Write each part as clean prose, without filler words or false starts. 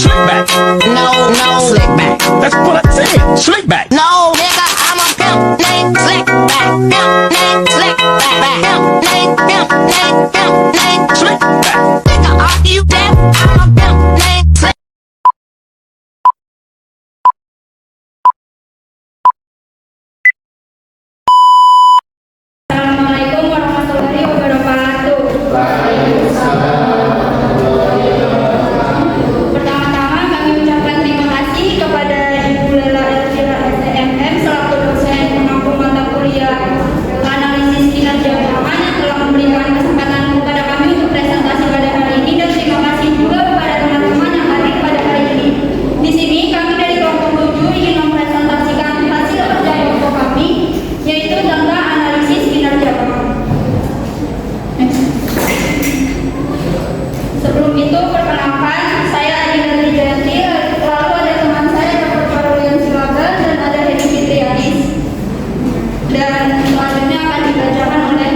Slick back. No, slick back. That's what I said. Slick back. No, nigga, I'm a pimp named Slick Back. Pimp named Slick Back. Pimp named Slick back. Nigga, are you deaf? I'm a pimp named Slick. Assalamualaikum warahmatullahi wabarakatuh. Pertama-tama kami ucapkan terima kasih kepada Ibu Lela Elvira STMM selaku dosen pengampu mata kuliah analisis kinerja keuangan yang telah memberikan kesempatan kepada kami untuk presentasi pada hari ini, dan terima kasih juga kepada teman-teman yang hadir pada hari ini. Di sini kami dari kelompok 7 ingin mempresentasikan hasil kerja kelompok kami, yaitu tentang analisis kinerja keuangan. Sebelum itu, perkenalkan, saya Adinda Trijanti, lalu ada teman saya Dr. Caroline Silagan, dan ada Hedi Fitrianis, dan selanjutnya akan dibacakan oleh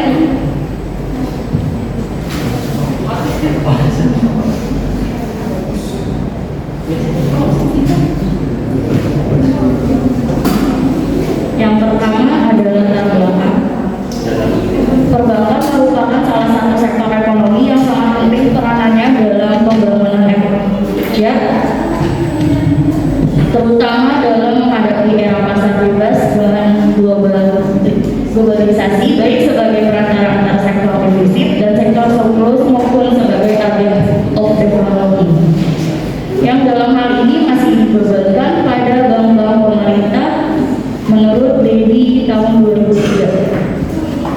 yang pertama adalah latar belakang. Perbankan merupakan salah satu sektor ekonomi yang sangat penting peranannya dalam pembangunan ekonomi Indonesia, terutama dalam menghadapi era pasar bebas bahan globalisasi, baik sebagai perantara antar sektor defisit dan sektor surplus maupun sebagai target of development, yang dalam hal ini masih dibebankan pada bank-bank pemerintah menurut BEDI tahun 2003.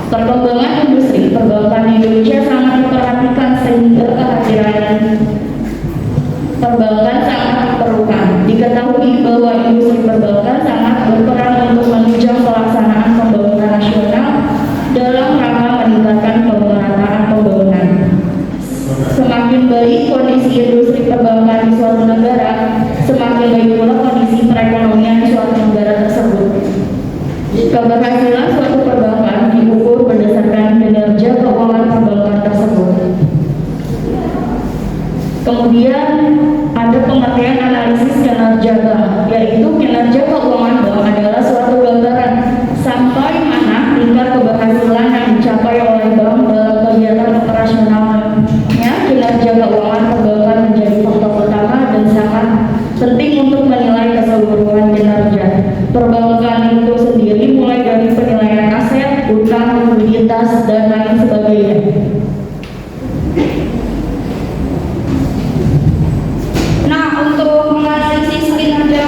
Perkembangan industri perbankan di Indonesia sangat diperhatikan sehingga kehadiran perbankan sangat diperlukan. Diketahui bahwa industri perbankan sangat berperan untuk menunjang pelaksanaan pembangunan nasional dalam rangka meningkatkan pemerataan pembangunan. Semakin baik kondisi industri perbankan di suatu negara, semakin baik pula kondisi perekonomian di suatu negara tersebut. Keberhasilan suatu perbankan diukur berdasarkan kinerja keuangan perbankan tersebut. Kemudian ada pengertian analisis kinerja bank, yaitu kinerja keuangan bank adalah suatu gambaran sampai mana tingkat keberhasilan yang dicapai oleh bank dalam kegiatan operasionalnya. Kinerja keuangan perbankan menjadi faktor utama dan sangat penting untuk menilai keseluruhan kinerja perbankan itu sendiri, mulai dari penilaian aset, utang, likuiditas, dan lain sebagainya. Nah, untuk menganalisis kinerja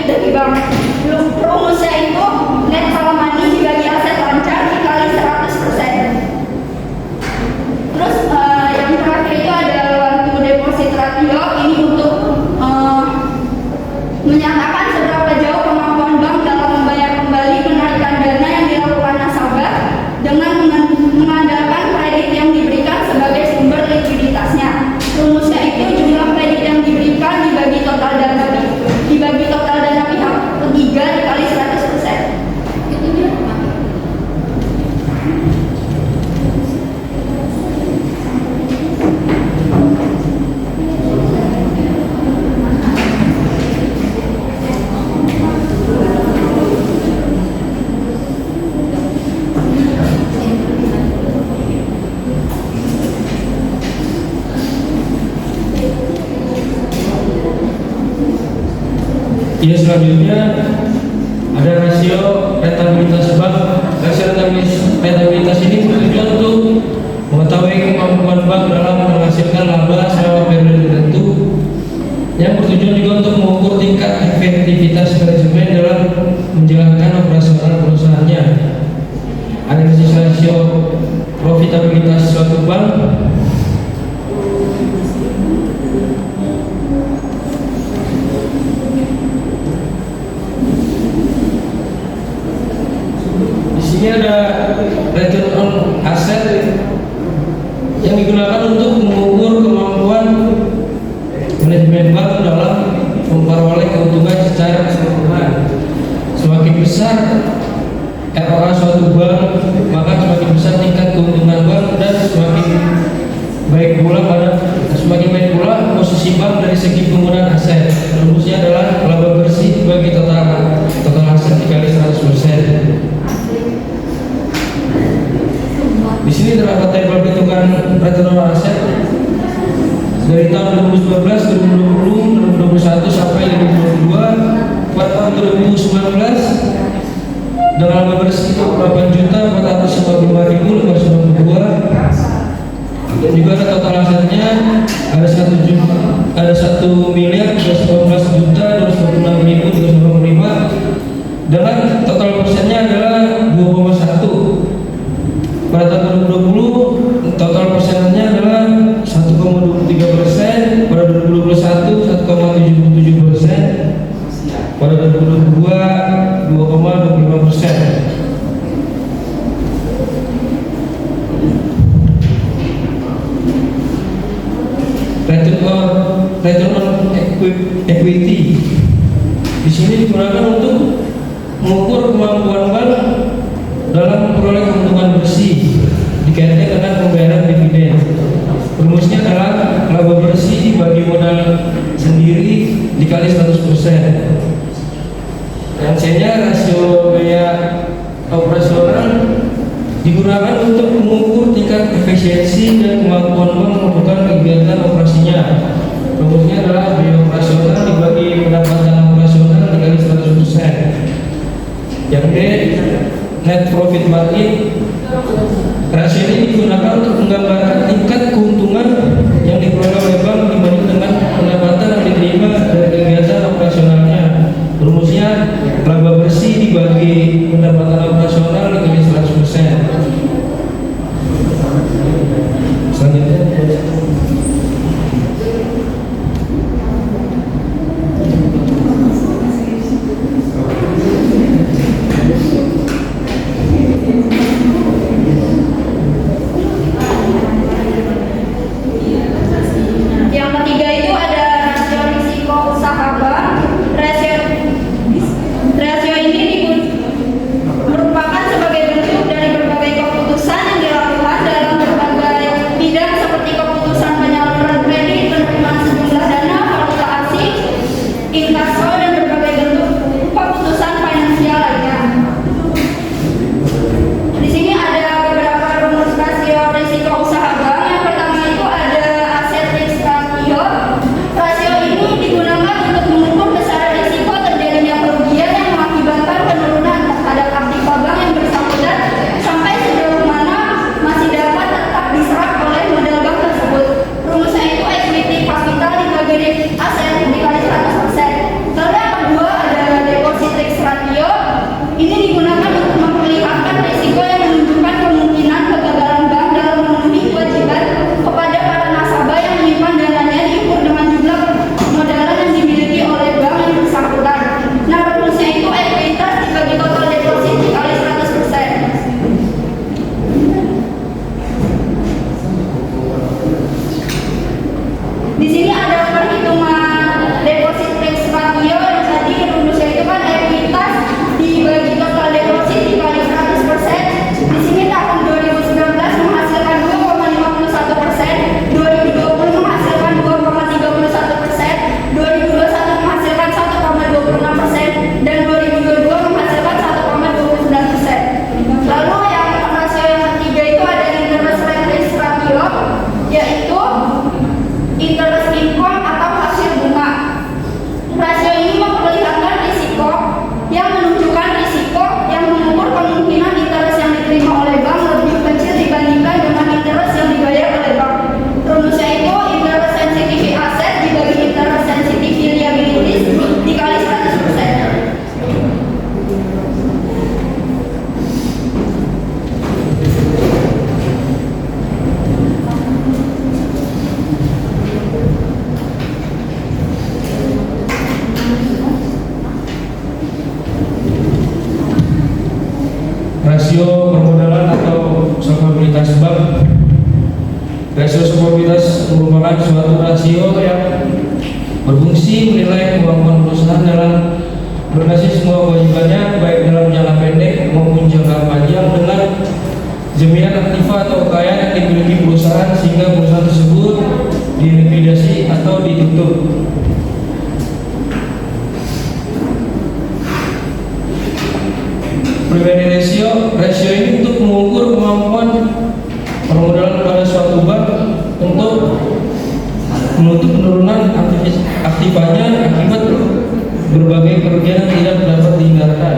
dari bank. Rumusnya itu net salah money dibagi aset lancar dikali 100%. Terus yang terakhir itu ada loan to deposit ratio. Ini untuk menyatakan seberapa jauh kemampuan bank dalam membayar kembali penarikan dana yang dilakukan nasabah dengan mengandalkan kredit yang diberikan sebagai sumber likuiditasnya. Rumusnya itu jumlah kredit yang diberikan dibagi total dana pihak ketiga dikali 100%. Itu dia. Ya, selanjutnya ada rasio rentabilitas bank. Rasio rentabilitas ini bertujuan untuk mengetahui kemampuan bank dalam menghasilkan laba selama periode tertentu, yang bertujuan juga untuk mengukur tingkat efektivitas manajemen dalam menjalankan operasional perusahaannya. Analisis rasio profitabilitas suatu bank. Di sini ada return on asset yang digunakan untuk mengukur kemampuan manajemen bank dalam memperoleh keuntungan secara keseluruhan. Semakin besar ROA suatu bank, maka semakin besar tingkat keuntungan bank dan semakin baik pula posisi bank dari segi penggunaan aset. Rumusnya adalah laba bersih bagi total aset dikali 100%. Di sini terdapat tabel perhitungan return on asset dari tahun 2019, 2020, 2021 sampai 2022. Pada tahun 2019 dengan laba bersih 8.455.592 dan juga ada total asetnya ada 1.219.245 dengan total persennya adalah 2,1. Pada tahun 2020 total persennya adalah 1,23%, pada 2021 1,77%, pada 2022 2,25%. Return on equity di sini digunakan untuk mengukur kemampuan bank dalam memperoleh keuntungan bersih dikaitkan dengan pembayaran dividen. Rumusnya adalah laba bersih dibagi modal sendiri dikali 100%. Yang C-nya rasio biaya operasional digunakan untuk mengukur tingkat efisiensi dan kemampuan bank melakukan kegiatan operasinya. Rumusnya adalah biaya operasional dibagi pendapatan operasional dikali 100%. Yang D, net profit margin. Rasio ini digunakan untuk menggambarkan tingkat keuntungan yang diperoleh oleh bank dibanding dengan pendapatan yang diterima dari kegiatan operasionalnya. Rumusnya laba bersih dibagi pendapatan operasional dikali 100%. Selanjutnya rasio permodalan atau solvabilitas bank. Rasio solvabilitas merupakan suatu rasio yang berfungsi menilai kemampuan perusahaan dalam melunasi semua kewajibannya baik dalam jangka pendek maupun jangka panjang dengan jaminan aktiva atau kekayaan yang dimiliki perusahaan sehingga perusahaan tersebut dilikuidasi atau ditutup. Private ratio ini untuk mengukur kemampuan permodalan pada suatu bank untuk menutup penurunan aktivanya akibat berbagai kerugian yang tidak dapat dihindarkan.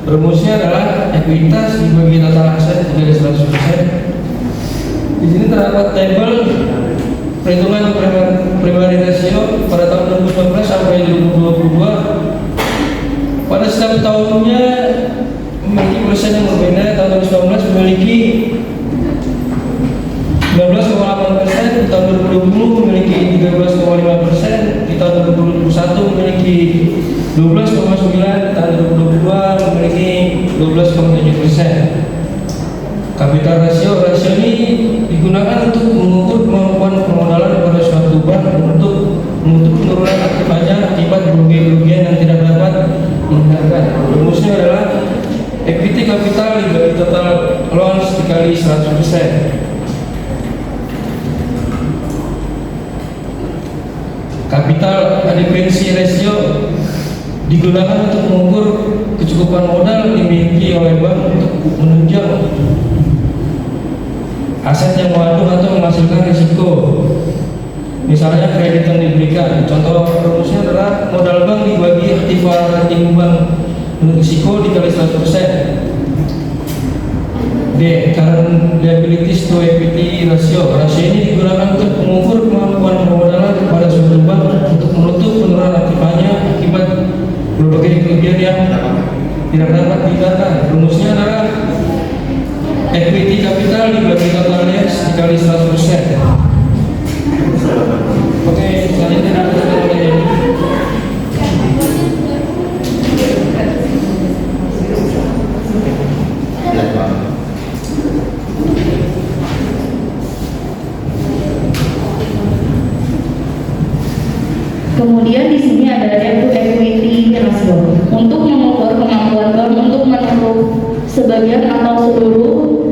Rumusnya adalah ekuitas dibagi total aset dikali 100%. Di sini terdapat tabel perhitungan private ratio pada tahun 2019 sampai 2022. Pada setiap tahunnya memiliki persen yang berbeda. Tahun 2019 memiliki 19,8%, di tahun 2020 memiliki 13,5%, di tahun 2021 memiliki 12,9%, di tahun 2022 memiliki 12,7%. Kapital rasio ini digunakan untuk mengukur kemampuan permodalan pada suatu bank untuk menutup penurunan aktivanya akibat kerugian yang tidak dapat dihindarkan. Rumusnya adalah equity capital dibagi total loans dikali 100%. Capital adequacy ratio digunakan untuk mengukur kecukupan modal yang dimiliki oleh bank untuk menunjang aset yang mengandung atau menghasilkan risiko. Misalnya kredit yang diberikan. Contoh rumusnya adalah modal bank dibagi aktiva rating bank untuk risiko dikali 100%. D. Current liabilities to equity ratio. Rasio ini digunakan untuk mengukur kemampuan permodalan pada suatu bank untuk menutup penurunan aktivanya akibat berbagai kerugian yang tidak dapat dihindarkan. Rumusnya adalah equity capital dibagi total assets dikali 100%. Oke, selanjutnya dilanjutkan oleh Edi. Kemudian di sini ada debt to equity ratio untuk mengukur kemampuan bank untuk menutup sebagian atau seluruh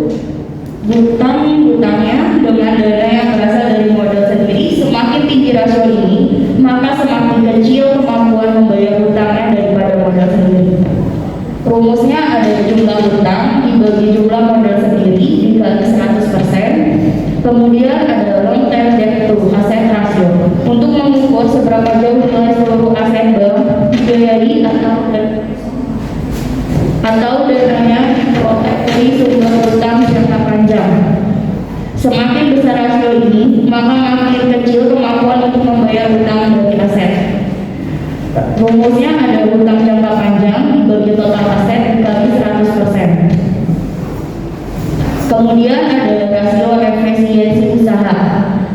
hutangnya dengan dana yang berasal dari modal sendiri. Semakin tinggi rasio ini, maka semakin kecil kemampuan membayar hutangnya daripada modal sendiri. Rumusnya ada jumlah hutang dibagi jumlah modal sendiri dikali 100%. Kemudian ada long term debt to asset ratio untuk mengukur seberapa jauh nilai seluruh aset bank dibiayai atau dananya diprotek dari sumber hutang jangka panjang. Semakin besar rasio ini, maka makin kecil kemampuan untuk membayar hutang dari aset. Rumusnya ada hutang jangka panjang dibagi total aset dikali 100%. Kemudian ada rasio efisiensi usaha.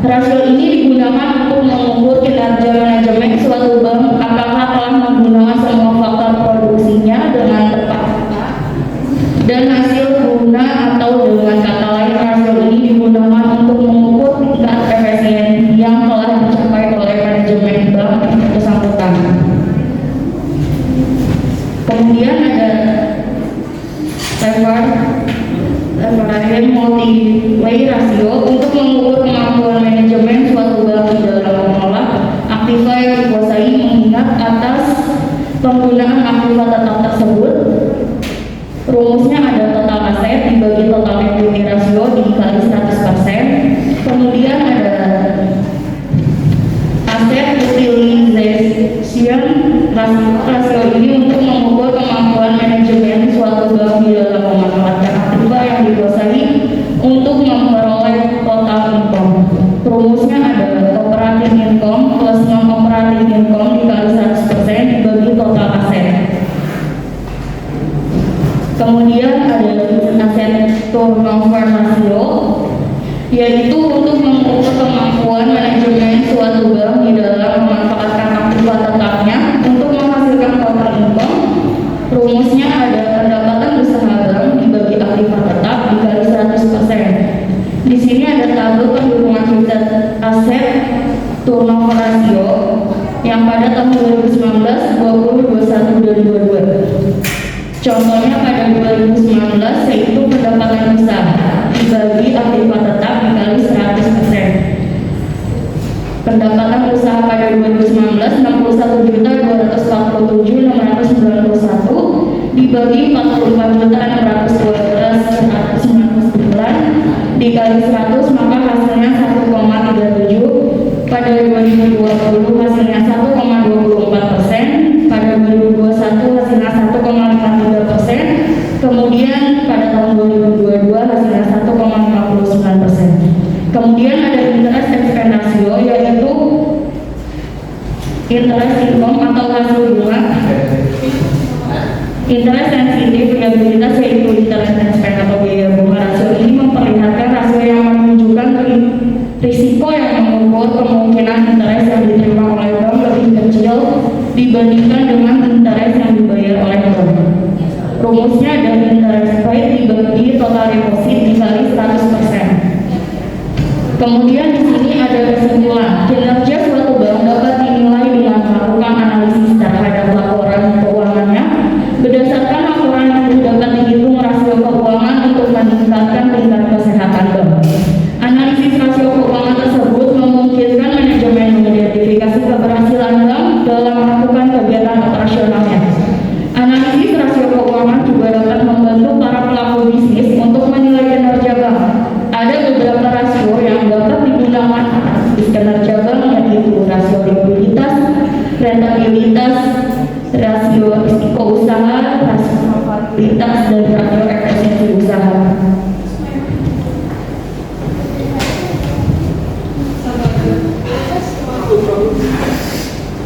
Rasio ini digunakan untuk mengukur kinerja manajemen suatu bank apakah telah menggunakan semua faktor produksinya dengan tepat dan hasil guna, atau dengan kata lain rasio ini digunakan untuk mengukur tingkat efisiensi yang telah dicapai oleh manajemen bank bersangkutan. Kemudian ada leverage multi-way ratio untuk mengukur kemampuan manajemen suatu bank di dalam mengelola aktiva yang dikuasai mengingat atas penggunaan aktiva tetap tersebut. Rumusnya ada total aset dibagi total equity ratio dikali 100%. Kemudian ada aset utilization rasio ini untuk mengukur kemampuan manajemen suatu bank di dalam memanfaatkan aktiva yang dikuasai untuk memperoleh total income. Rumusnya ada operating income plus non operating income dikali 100% dibagi total aset. Kemudian ada aset turnover ratio, yaitu untuk mengukur kemampuan manajemen suatu bank di dalam memanfaatkan aktiva tetapnya untuk menghasilkan total income. Rumusnya ada pendapatan usaha bank dibagi contohnya pada 2019 yaitu pendapatan usaha dibagi aktiva tetap dikali 100%. Pendapatan usaha pada 2019 61.247.691 dibagi 44.612.199 dikali 100 maka hasilnya 1,37. Pada 2020 hasilnya 1,24%, pada 2021 hasilnya 1,53%, kemudian pada tahun 2022 hasilnya 1,59%. Kemudian ada interest expense ratio yaitu interest income atau hasil bunga. Interest sensitif liabilitas yaitu interest expense atau biaya bunga. Rasio ini memperlihatkan rasio yang menunjukkan risiko yang mengukur kemungkinan interest yang diterima oleh bank lebih kecil dibandingkan dengan interest yang dibayar oleh bank. Rumusnya adalah interest paid dibagi total deposit dikali 100%. Kemudian di sini ada kesimpulan, kinerja suatu bank dapat dinilai dengan melakukan analisis terhadap laporan keuangannya. Berdasarkan laporan itu dapat dihitung rasio keuangan untuk meningkatkan tingkat kesehatan bank. Analisis rasio keuangan tersebut memungkinkan manajemen mengidentifikasi keberhasilan bank dalam melakukan kegiatan operasionalnya. Analisis rasio keuangan juga dapat membantu para pelaku bisnis untuk menilai kinerja bank. Ada beberapa rasio yang dapat digunakan analisis kinerja bank yaitu rasio likuiditas, rentabilitas, rasio risiko usaha, rasio validitas, dan rasio efisiensi usaha.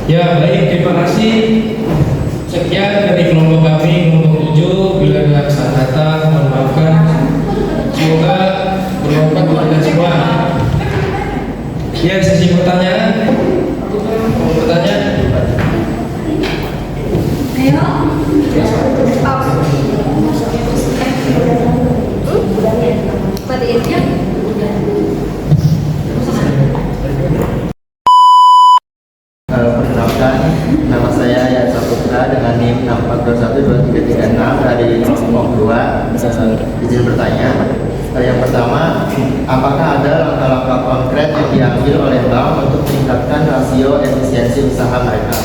Ya baik, terima kasih. Sekian dari kelompok kami, kelompok 7. Bila ada kesalahan kata, mohon maafkan. Semoga bermanfaat buat kita semua. Ya, sesi pertanyaan. Mau bertanya? Ayo. Matiin ya. Perkenalkan, nama saya Yasa Putra dengan NIM 6421236 dari kelompok 2. Izin bertanya. Yang pertama, apakah ada langkah-langkah konkret yang diambil oleh bank untuk meningkatkan rasio efisiensi usaha mereka?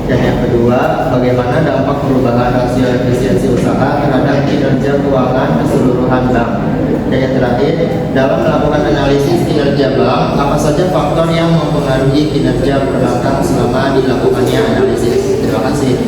Dan yang kedua, bagaimana dampak perubahan rasio efisiensi usaha terhadap kinerja keuangan keseluruhan bank? Dan yang terakhir, dalam melakukan analisis kinerja bank, apa saja faktor yang mempengaruhi kinerja perbankan selama dilakukannya analisis? Terima kasih.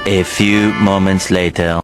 A few moments later.